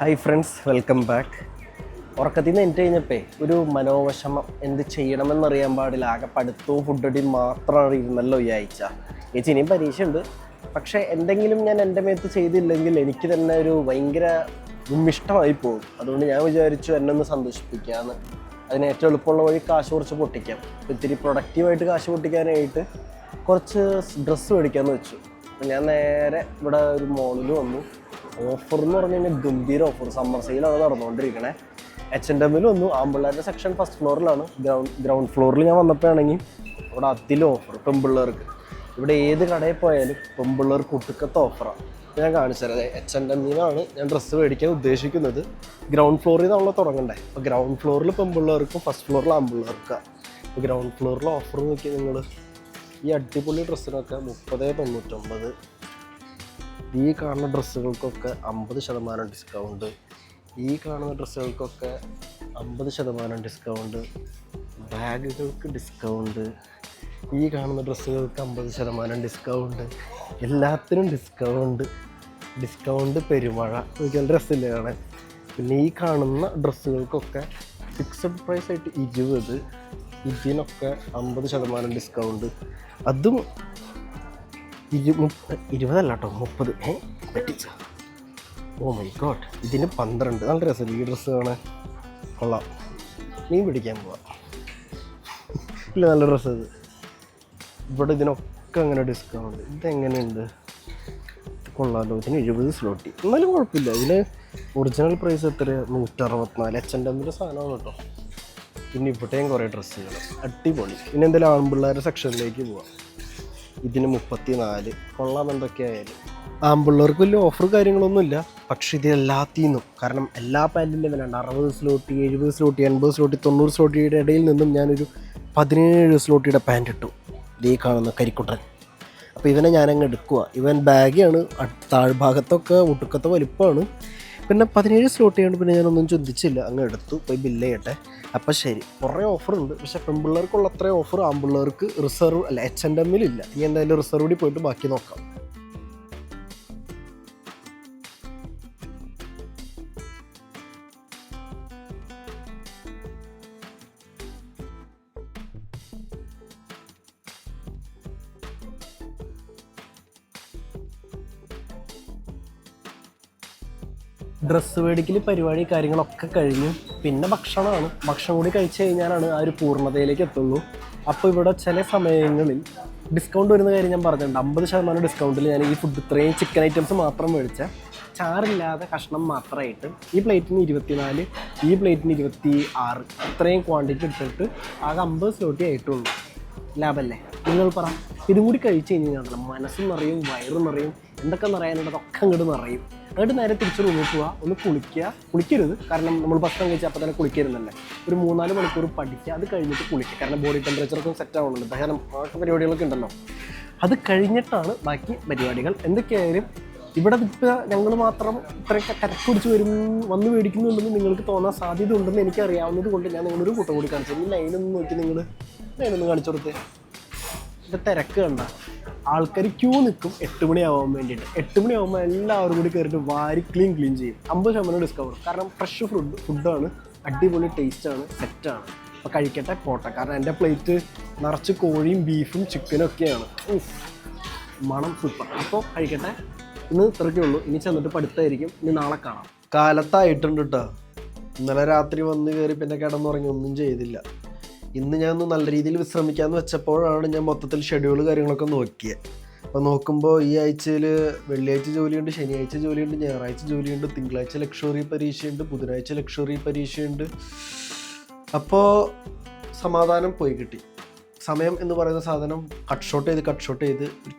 Hi friends, welcome back. ഉറക്കത്തിൽ നിന്ന് എനിക്ക് കഴിഞ്ഞപ്പോൾ ഒരു മനോവിഷമം, എന്ത് ചെയ്യണമെന്നറിയാൻ പാടില്ല. ആകെ പഠിത്തവും ഫുഡടിയും മാത്രമാണ് ഇരുന്നല്ലോ ഈ ആഴ്ച. ചേച്ചി ഇനിയും പരീക്ഷയുണ്ട്. പക്ഷേ എന്തെങ്കിലും ഞാൻ എൻ്റെ മേത്ത് ചെയ്തില്ലെങ്കിൽ എനിക്ക് തന്നെ ഒരു ഭയങ്കര വിമ്മിഷ്ടമായി പോകും. അതുകൊണ്ട് ഞാൻ വിചാരിച്ചു എന്നെ ഒന്ന് സന്തോഷിപ്പിക്കാമെന്ന്. അതിന് ഏറ്റവും എളുപ്പമുള്ള വഴി കാശ് കുറച്ച് പൊട്ടിക്കാം. ഇത്തിരി പ്രൊഡക്റ്റീവായിട്ട് കാശ് പൊട്ടിക്കാനായിട്ട് കുറച്ച് ഡ്രസ്സ് മേടിക്കാമെന്ന് വെച്ചു. ഞാൻ നേരെ ഇവിടെ ഒരു മോളിൽ വന്നു. ഓഫർ എന്ന് പറഞ്ഞു കഴിഞ്ഞാൽ ഗംഭീര ഓഫർ, സമ്മർ സെയിലാണ് നടന്നുകൊണ്ടിരിക്കണേ. H&M വന്നു. ആമ്പിള്ളേരുടെ സെക്ഷൻ ഫസ്റ്റ് ഫ്ലോറിലാണ്. ഗ്രൗണ്ട് ഫ്ലോറിൽ ഞാൻ വന്നപ്പോഴാണെങ്കിൽ അവിടെ അതിലും ഓഫർ പെൺപിള്ളേർക്ക്. ഇവിടെ ഏത് കടയിൽ പോയാലും പെൺപിള്ളേർക്ക് ഒട്ടുക്കത്തെ ഓഫറാണ്. ഞാൻ കാണിച്ചു തരാം. H&M ഞാൻ ഡ്രസ്സ് മേടിക്കാൻ ഉദ്ദേശിക്കുന്നത്. ഗ്രൗണ്ട് ഫ്ലോറിൽ നിന്നാണല്ലോ തുടങ്ങണ്ടേ. അപ്പോൾ ഗ്രൗണ്ട് ഫ്ലോറിൽ പെൺപിള്ളേർക്കും ഫസ്റ്റ് ഫ്ലോറിൽ ആമ്പിള്ളേർക്കാണ്. അപ്പോൾ ഗ്രൗണ്ട് ഫ്ലോറിൽ ഓഫർ നോക്കി നിങ്ങൾ. ഈ അടിപൊളി ഡ്രസ്സിനൊക്കെ 30.99. ഈ കാണുന്ന ഡ്രസ്സുകൾക്കൊക്കെ 50% ഡിസ്കൗണ്ട്. ഈ കാണുന്ന ഡ്രസ്സുകൾക്കൊക്കെ 50% ഡിസ്കൗണ്ട്. ബാഗുകൾക്ക് ഡിസ്കൗണ്ട്. ഈ കാണുന്ന ഡ്രസ്സുകൾക്ക് 50% ഡിസ്കൗണ്ട്. എല്ലാത്തിനും ഡിസ്കൗണ്ട് പെരുമഴ. ഒരിക്കൽ ഡ്രസ്സില്ല കാണാൻ. പിന്നെ ഈ കാണുന്ന ഡ്രസ്സുകൾക്കൊക്കെ ഫിക്സഡ് പ്രൈസ് ആയിട്ട് 20. ഇതിനൊക്കെ 50% ഡിസ്കൗണ്ട്. അതും 20 കേട്ടോ, 30. പറ്റിച്ച. ഓ മൈ ഗോഡ്, ഇതിന് 12. നല്ല രസമില്ല ഈ ഡ്രസ്സ് കാണാൻ? കൊള്ളാം. മീൻ പിടിക്കാൻ പോവാം. ഇല്ല, നല്ല ഡ്രസ്സ് ഇത്. ഇവിടെ ഇതിനൊക്കെ അങ്ങനെ ഡിസ്കൗണ്ട്. ഇതെങ്ങനെയുണ്ട്? കൊള്ളാമല്ലോ. ഇതിന് 70 സ്ലോട്ടി. എന്നാലും കുഴപ്പമില്ല. ഇതിന് ഒറിജിനൽ പ്രൈസ് എത്ര? 164. H&M സാധനമാണ് കേട്ടോ. പിന്നെ ഇവിടെയും കുറേ ഡ്രസ്സുകൾ അടിപൊളി. പിന്നെ എന്തെങ്കിലും ആൺപിള്ളേരുടെ സെക്ഷനിലേക്ക് പോവാം. ഇതിന് 34. കൊള്ളാം. എന്തൊക്കെയായാലും ആൺപിള്ളേർക്ക് വലിയ ഓഫർ കാര്യങ്ങളൊന്നുമില്ല. പക്ഷേ ഇതിലെല്ലാത്തിൽ നിന്നും, കാരണം എല്ലാ പാൻറ്റിൻ്റെ വില ഉണ്ട്. 60 സ്ലോട്ടി, 70 സ്ലോട്ടി, 80 സ്ലോട്ടി, 90 സ്ലോട്ടിയുടെ ഇടയിൽ നിന്നും ഞാനൊരു 17 സ്ലോട്ടിയുടെ പാൻറ്റ് ഇട്ടു. ഇതേ കാണുന്ന കരിക്കുട്ടൻ. അപ്പോൾ ഇവനെ ഞാനങ്ങ് എടുക്കുക. ഇവൻ ബാഗിയാണ്. താഴ്ഭാഗത്തൊക്കെ ഒട്ടുക്കത്തെ വലിപ്പമാണ്. പിന്നെ 17 സ്ലോട്ടിയാണ്. പിന്നെ ഞാനൊന്നും ചിന്തിച്ചില്ല, അങ്ങ് എടുത്തു. പോയി ബില്ല് ചെയ്യട്ടെ. അപ്പം ശരി. കുറേ ഓഫറുണ്ട്. പക്ഷേ പെൺപിള്ളേർക്കുള്ള അത്രയും ഓഫർ ആൺപിള്ളേർക്ക് റിസർവ് അല്ല, H&M ഇല്ല. ഇനി എന്തായാലും റിസർവ് കൂടി പോയിട്ട് ബാക്കി നോക്കാം. ഡ്രസ്സ് മേടിക്കൽ പരിപാടി കാര്യങ്ങളൊക്കെ കഴിഞ്ഞു. പിന്നെ ഭക്ഷണമാണ്. ഭക്ഷണം കൂടി കഴിച്ച് കഴിഞ്ഞാലാണ് ആ ഒരു പൂർണ്ണതയിലേക്ക് എത്തുള്ളൂ. അപ്പോൾ ഇവിടെ ചില സമയങ്ങളിൽ ഡിസ്കൗണ്ട് വരുന്ന കാര്യം ഞാൻ പറഞ്ഞിട്ടുണ്ട്. 50% ഡിസ്കൗണ്ടിൽ ഞാൻ ഈ ഫുഡ് ഇത്രയും ചിക്കൻ ഐറ്റംസ് മാത്രം മേടിച്ച, ചാറില്ലാതെ കഷ്ണം മാത്രമായിട്ട് ഈ പ്ലേറ്റിന് 24, ഈ പ്ലേറ്റിന് 26. ഇത്രയും ക്വാണ്ടിറ്റി ഇട്ടിട്ട് ആകെ 50 സ്ലോട്ടി ആയിട്ടുള്ളൂ. ലാഭമല്ലേ? നിങ്ങൾ പറ. ഇതും കൂടി കഴിച്ച് കഴിഞ്ഞാൽ മനസ്സും നിറയും, വയറും നിറയും. എന്തൊക്കെ നിറയാനുള്ളതൊക്കെ അങ്ങോട്ട് നിറയും. എന്നിട്ട് നേരെ തിരിച്ച് റൂമിൽ പോവുക, ഒന്ന് കുളിക്കരുത്. കാരണം നമ്മൾ ഭക്ഷണം കഴിച്ചാൽ അപ്പോൾ തന്നെ കുളിക്കരുതല്ലേ. ഒരു 3-4 മണിക്കൂർ പഠിക്കുക. അത് കഴിഞ്ഞിട്ട് കുളിക്കുക. കാരണം ബോഡി ടെമ്പറേച്ചറൊക്കെ സെറ്റ് ആവണമല്ലോ. ദഹനം പരിപാടികളൊക്കെ ഉണ്ടല്ലോ. അത് കഴിഞ്ഞിട്ടാണ് ബാക്കി പരിപാടികൾ. എന്തൊക്കെയായാലും ഇവിടെ ഇപ്പോൾ ഞങ്ങൾ മാത്രം ഇത്രയൊക്കെ തിരക്കുപിടിച്ച് വന്ന് മേടിക്കുന്നുണ്ടെന്ന് നിങ്ങൾക്ക് തോന്നാൻ സാധ്യത ഉണ്ടെന്ന് എനിക്കറിയാവുന്നത് കൊണ്ട് ഞാൻ നിങ്ങളൊരു കൂട്ടം കൂടി കാണിച്ചു. ഈ ലൈനൊന്നും നോക്കി ലൈനൊന്ന് കാണിച്ചു കൊടുത്തേ. ഇത് തിരക്ക് കണ്ട ആൾക്കാർ ക്യൂ നിൽക്കും 8 മണിയാവാൻ വേണ്ടിയിട്ട്. 8 മണിയാകുമ്പോൾ എല്ലാവരും കൂടി കയറിയിട്ട് വാരി ക്ലീൻ ചെയ്യും. 50% ഡിസ്കൗണ്ട്. കാരണം ഫ്രഷ് ഫുഡാണ്, അടിപൊളി ടേസ്റ്റാണ്, സെറ്റാണ്. അപ്പോൾ കഴിക്കട്ടെ, പോട്ടെ. കാരണം എൻ്റെ പ്ലേറ്റ് നിറച്ച് കോഴിയും ബീഫും ചിക്കനും ഒക്കെയാണ്. മണം സൂപ്പർ. അപ്പോൾ കഴിക്കട്ടെ. ഇന്ന് ഇത്രയ്ക്കേ ഉള്ളൂ. ഇനി ചെന്നിട്ട് പഠിത്തമായിരിക്കും. ഇനി നാളെ കാണാം. കാലത്തായിട്ടുണ്ട് കേട്ടോ. ഇന്നലെ രാത്രി വന്ന് കയറി പിന്നെ കിടന്നുറങ്ങി ഒന്നും ചെയ്തില്ല. ഇന്ന് ഞാൻ ഒന്ന് നല്ല രീതിയിൽ വിശ്രമിക്കാമെന്ന് വെച്ചപ്പോഴാണ് ഞാൻ മൊത്തത്തിൽ ഷെഡ്യൂൾ കാര്യങ്ങളൊക്കെ നോക്കിയത്. അപ്പോൾ നോക്കുമ്പോൾ ഈ ആഴ്ചയിൽ വെള്ളിയാഴ്ച ജോലിയുണ്ട്, ശനിയാഴ്ച ജോലിയുണ്ട്, ഞായറാഴ്ച ജോലിയുണ്ട്, തിങ്കളാഴ്ച ലക്ഷറി പരീക്ഷയുണ്ട്, ബുധനാഴ്ച ലക്ഷറി പരീക്ഷയുണ്ട്. അപ്പോൾ സമാധാനം പോയി കിട്ടി. സമയം എന്ന് പറയുന്ന സാധനം കട്ട് ഷോട്ട് ചെയ്ത്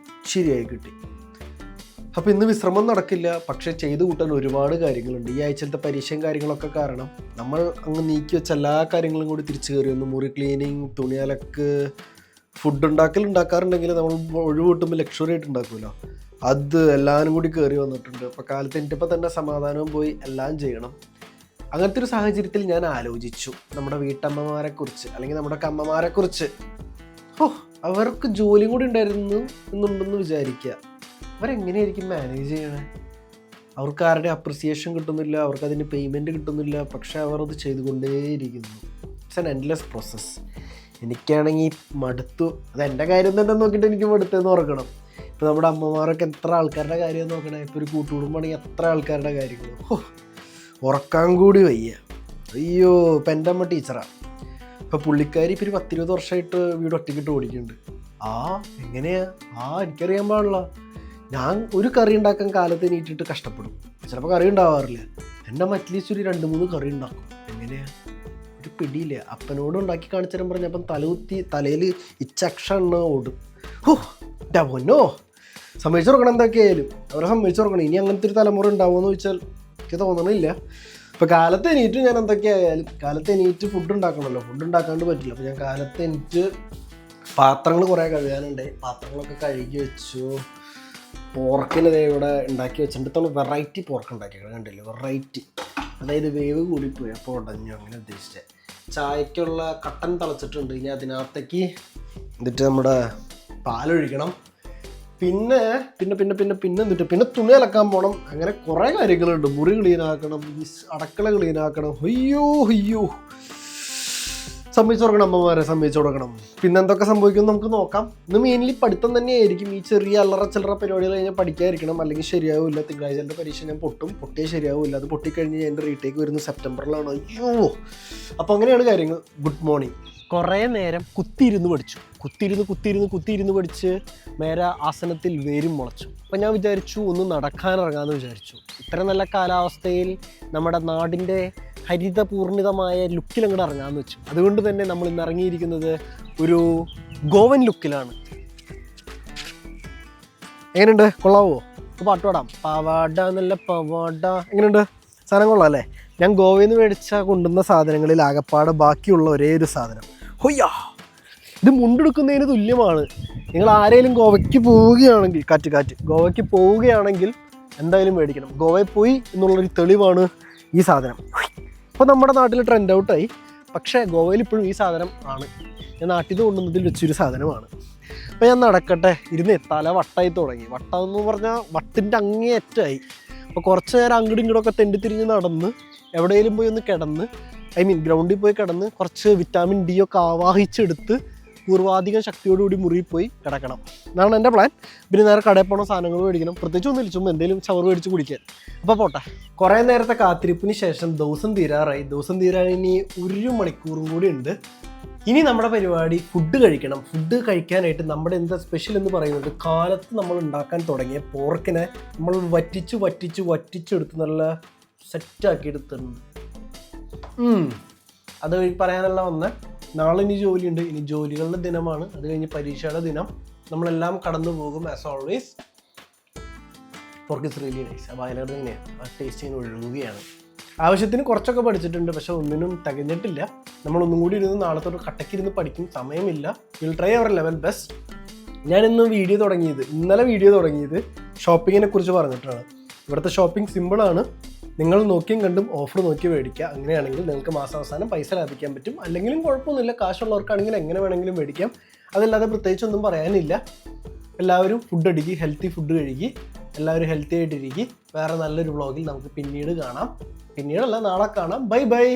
ശരിയായി കിട്ടി. അപ്പോൾ ഇന്ന് വിശ്രമം നടക്കില്ല. പക്ഷേ ചെയ്തു കൂട്ടാൻ ഒരുപാട് കാര്യങ്ങളുണ്ട്. ഈ ആഴ്ചത്തെ പരീക്ഷയും കാര്യങ്ങളൊക്കെ കാരണം നമ്മൾ അങ്ങ് നീക്കി വെച്ച എല്ലാ കാര്യങ്ങളും കൂടി തിരിച്ചു കയറി വന്നു. മുറി ക്ലീനിങ്, തുണി അലക്ക്, ഫുഡ് ഉണ്ടാക്കാറുണ്ടെങ്കിൽ നമ്മൾ ഒഴിവ് കിട്ടുമ്പോൾ ലക്ഷറി ആയിട്ട് ഉണ്ടാക്കുമല്ലോ, അത് എല്ലാവരും കൂടി കയറി വന്നിട്ടുണ്ട്. അപ്പോൾ കാലത്ത് എനിക്കിപ്പോൾ തന്നെ സമാധാനവും പോയി എല്ലാം ചെയ്യണം. അങ്ങനത്തെ ഒരു സാഹചര്യത്തിൽ ഞാൻ ആലോചിച്ചു നമ്മുടെ വീട്ടമ്മമാരെക്കുറിച്ച്, അല്ലെങ്കിൽ നമ്മുടെ അമ്മമാരെക്കുറിച്ച്. അവർക്ക് ജോലിയും കൂടി ഉണ്ടായിരുന്നുണ്ടെന്ന് വിചാരിക്കുക. അവരെങ്ങനെയായിരിക്കും മാനേജ് ചെയ്യണേ? അവർക്ക് ആരുടെ അപ്രിസിയേഷൻ കിട്ടുന്നില്ല, അവർക്ക് അതിന് പേയ്മെൻറ്റ് കിട്ടുന്നില്ല, പക്ഷേ അവർ അത് ചെയ്തുകൊണ്ടേയിരിക്കുന്നു. It's an endless process. എനിക്കാണെങ്കിൽ മടുത്തു. അത് എൻ്റെ കാര്യം തന്നെ നോക്കിയിട്ട് എനിക്ക് മടുത്തെന്ന് ഓർക്കണം. ഇപ്പോൾ നമ്മുടെ അമ്മമാരൊക്കെ എത്ര ആൾക്കാരുടെ കാര്യം നോക്കണേ. ഇപ്പോൾ ഒരു കൂട്ടുകുടുംബമാണെങ്കിൽ എത്ര ആൾക്കാരുടെ കാര്യങ്ങൾ ഉറക്കാൻ കൂടി വയ്യ. അയ്യോ, ഇപ്പം എൻ്റെ അമ്മ ടീച്ചറാണ്. ഇപ്പോൾ പുള്ളിക്കാരി ഇപ്പോൾ ഒരു 10-20 വർഷമായിട്ട് വീട് ഒറ്റയ്ക്കിട്ട് ഓടിക്കുന്നുണ്ട്. എങ്ങനെയാ? എനിക്കറിയാൻ പാടില്ല. ഞാൻ ഒരു കറി ഉണ്ടാക്കാൻ കാലത്ത് എണീറ്റിട്ട് കഷ്ടപ്പെടും. ചിലപ്പോൾ കറി ഉണ്ടാവാറില്ല. എൻ്റെ അമ്മ അറ്റ്ലീസ്റ്റ് ഒരു 2-3 കറി ഉണ്ടാക്കും. എങ്ങനെയാ? ഒരു പിടിയില്ല. അപ്പനോട് ഉണ്ടാക്കി കാണിച്ചു തരാൻ പറഞ്ഞപ്പം തലയിൽ ഇച്ചക്ഷണ് ഓടും. പൊന്നോ, സമ്മതിച്ചു കൊടുക്കണം. എന്തൊക്കെയായാലും അവരെ സമ്മതിച്ചു കൊടുക്കണം. ഇനി അങ്ങനത്തെ ഒരു തലമുറ ഉണ്ടാവുമെന്ന് ചോദിച്ചാൽ എനിക്ക് തോന്നണില്ല. ഇപ്പോൾ കാലത്ത് എണീറ്റ് ഞാൻ എന്തൊക്കെയായാലും കാലത്ത് എണീറ്റ് ഫുഡ് ഉണ്ടാക്കണമല്ലോ. ഫുഡ് ഉണ്ടാക്കാണ്ട് പറ്റില്ല. അപ്പോൾ ഞാൻ കാലത്ത് എണീറ്റ് പാത്രങ്ങൾ കുറേ കഴുകാനുണ്ട്. പാത്രങ്ങളൊക്കെ കഴുകി വെച്ചു. പോർക്കിന് ഇവിടെ ഉണ്ടാക്കി വെച്ചിട്ടുണ്ട്. ഇത്തവണ വെറൈറ്റി പോർക്ക് ഉണ്ടാക്കിയത് കണ്ടില്ലേ? വെറൈറ്റി, അതായത് വേവ് കൂടിപ്പോയി, അപ്പോൾ ഉടഞ്ഞു, അങ്ങനെ ഉദ്ദേശിച്ചത്. ചായക്കുള്ള കട്ടൻ തിളച്ചിട്ടുണ്ട്. ഇനി അതിനകത്തേക്ക് എന്നിട്ട് നമ്മുടെ പാലൊഴിക്കണം. പിന്നെ പിന്നെ പിന്നെ പിന്നെ പിന്നെ എന്നിട്ട് പിന്നെ തുണി അലക്കാൻ പോകണം. അങ്ങനെ കുറേ കാര്യങ്ങളുണ്ട്. മുറി ക്ലീനാക്കണം, അടുക്കള ക്ലീനാക്കണം. അയ്യോ സമ്മതിച്ചു കൊടുക്കണം. അമ്മമാരെ സമ്മതിച്ചു കൊടുക്കണം. പിന്നെ എന്തൊക്കെ സംഭവിക്കും നമുക്ക് നോക്കാം. ഇന്ന് മെയിൻലി പഠിത്തം തന്നെയായിരിക്കും. ഈ ചെറിയ അല്ലറ ചില്ലറ പരിപാടികൾ കഴിഞ്ഞാൽ പഠിക്കാതിരിക്കണം, അല്ലെങ്കിൽ ശരിയാവില്ല. തിങ്കളാഴ്ച പരീക്ഷ ഞാൻ പൊട്ടിയേ ശരിയാവില്ല. അത് പൊട്ടിക്കഴിഞ്ഞ് എൻ്റെ റീടേക്ക് വരുന്നത് സെപ്റ്റംബറിലാണ്. അയ്യോ, അപ്പോൾ അങ്ങനെയാണ് കാര്യങ്ങൾ. Good morning. കുറേ നേരം കുത്തിയിരുന്ന് പഠിച്ച് നേരെ ആസനത്തിൽ വേരും മുളച്ചു. അപ്പം ഞാൻ വിചാരിച്ചു ഒന്ന് നടക്കാനിറങ്ങാമെന്ന് വിചാരിച്ചു. ഇത്ര നല്ല കാലാവസ്ഥയിൽ നമ്മുടെ നാടിൻ്റെ ഹരിതപൂർണിതമായ ലുക്കിൽ അങ്ങോട്ട് ഇറങ്ങാമെന്ന് വെച്ചു. അതുകൊണ്ട് തന്നെ നമ്മൾ ഇന്ന് ഇറങ്ങിയിരിക്കുന്നത് ഒരു ഗോവൻ ലുക്കിലാണ്. എങ്ങനെയുണ്ട്? കൊള്ളാവോ? പാട്ട് പാടാം. പാവാട നല്ല പാവാട. എങ്ങനെയുണ്ട്? സാധനം കൊള്ളാം അല്ലേ? ഞാൻ ഗോവയിൽ നിന്ന് കൊണ്ടുവന്ന സാധനങ്ങളിൽ ആകപ്പാടെ ബാക്കിയുള്ള ഒരേ ഒരു സാധനം. ഇത് മുണ്ടെടുക്കുന്നതിന് തുല്യമാണ്. നിങ്ങൾ ആരെങ്കിലും ഗോവയ്ക്ക് പോവുകയാണെങ്കിൽ എന്തായാലും മേടിക്കണം. ഗോവയിൽ പോയി എന്നുള്ളൊരു തെളിവാണ് ഈ സാധനം. അപ്പോൾ നമ്മുടെ നാട്ടിൽ ട്രെൻഡ് ഔട്ടായി. പക്ഷേ ഗോവയിൽ ഇപ്പോഴും ഈ സാധനം ആണ്. ഞാൻ നാട്ടിൽ നിന്ന് കൊണ്ടുവന്നതിൽ വെച്ചൊരു സാധനമാണ്. അപ്പോൾ ഞാൻ നടക്കട്ടെ. തല വട്ടായി തുടങ്ങി. വട്ടമെന്ന് പറഞ്ഞാൽ വട്ടിൻ്റെ അങ്ങേയറ്റായി. അപ്പോൾ കുറച്ച് നേരം അങ്ങോട്ടും ഇങ്ങോട്ടൊക്കെ തെണ്ടിത്തിരിഞ്ഞ് നടന്ന് എവിടെയെങ്കിലും പോയി ഒന്ന് കിടന്ന്, ഗ്രൗണ്ടിൽ പോയി കിടന്ന് കുറച്ച് വിറ്റാമിൻ ഡി ഒക്കെ ആവാഹിച്ചെടുത്ത് പൂർവാധികം ശക്തിയോടുകൂടി മുറിയിൽ പോയി കിടക്കണം. എന്നാണ് എൻ്റെ പ്ലാൻ. പിന്നെ നേരെ കടയിൽ പോകണം, സാധനങ്ങൾ മേടിക്കണം. പ്രത്യേകിച്ച് ഒന്നുമില്ല, ചുമ്മാ എന്തെങ്കിലും ഷവർ മേടിച്ച് കുടിക്കാൻ. അപ്പോൾ പോട്ടെ. കുറേ നേരത്തെ കാത്തിരിപ്പിന് ശേഷം ദിവസം തീരാറായി. ദിവസം തീരാൻ ഇനി 1 മണിക്കൂറും കൂടി ഉണ്ട്. ഇനി നമ്മുടെ പരിപാടി ഫുഡ് കഴിക്കണം. ഫുഡ് കഴിക്കാനായിട്ട് നമ്മുടെ എന്താ സ്പെഷ്യൽ എന്ന് പറയുന്നത്, കാലത്ത് നമ്മൾ ഉണ്ടാക്കാൻ തുടങ്ങിയ പോർക്കിനെ നമ്മൾ വറ്റിച്ചെടുത്ത് നല്ല സെറ്റാക്കി എടുത്തിട്ടുണ്ട്. അത് പറയാനുള്ള വന്ന നാളെ ഇനി ജോലിയുണ്ട്. ഇനി ജോലികളുടെ ദിനമാണ്. അത് കഴിഞ്ഞ് പരീക്ഷയുടെ ദിനം. നമ്മളെല്ലാം കടന്നു പോകും. As always pork is really nice. അപ്പോൾ അതിനകത്ത് ഇങ്ങനെയാണ് ആ ടേസ്റ്റ് ചെയ്യാൻ ഒഴുകുകയാണ്. ആവശ്യത്തിന് കുറച്ചൊക്കെ പഠിച്ചിട്ടുണ്ട്, പക്ഷെ ഒന്നിനും തികഞ്ഞിട്ടില്ല. നമ്മളൊന്നും കൂടി ഇരുന്ന് നാളത്തോട് കട്ടക്കിരുന്ന് പഠിക്കും. സമയമില്ല. Will try our level best. ഞാനിന്ന് ഇന്നലെ വീഡിയോ തുടങ്ങിയത് ഷോപ്പിങ്ങിനെ കുറിച്ച് പറഞ്ഞിട്ടാണ്. ഇവിടുത്തെ ഷോപ്പിംഗ് സിമ്പിളാണ്. നിങ്ങൾ നോക്കിയും കണ്ടും ഓഫർ നോക്കി മേടിക്കുക. അങ്ങനെയാണെങ്കിൽ നിങ്ങൾക്ക് മാസാവസാനം പൈസ ലാഭിക്കാൻ പറ്റും. അല്ലെങ്കിലും കുഴപ്പമൊന്നുമില്ല. കാശുള്ളവർക്കാണെങ്കിൽ എങ്ങനെ വേണമെങ്കിലും മേടിക്കാം. അതല്ലാതെ പ്രത്യേകിച്ചൊന്നും പറയാനില്ല. എല്ലാവരും ഫുഡ് അടിക്കുക, ഹെൽത്തി ഫുഡ് കഴുകി, എല്ലാവരും ഹെൽത്തി ആയിട്ടിരിക്കുക. വേറെ നല്ലൊരു വ്ളോഗിൽ നമുക്ക് പിന്നീട് കാണാം. നാളെ കാണാം. ബൈ.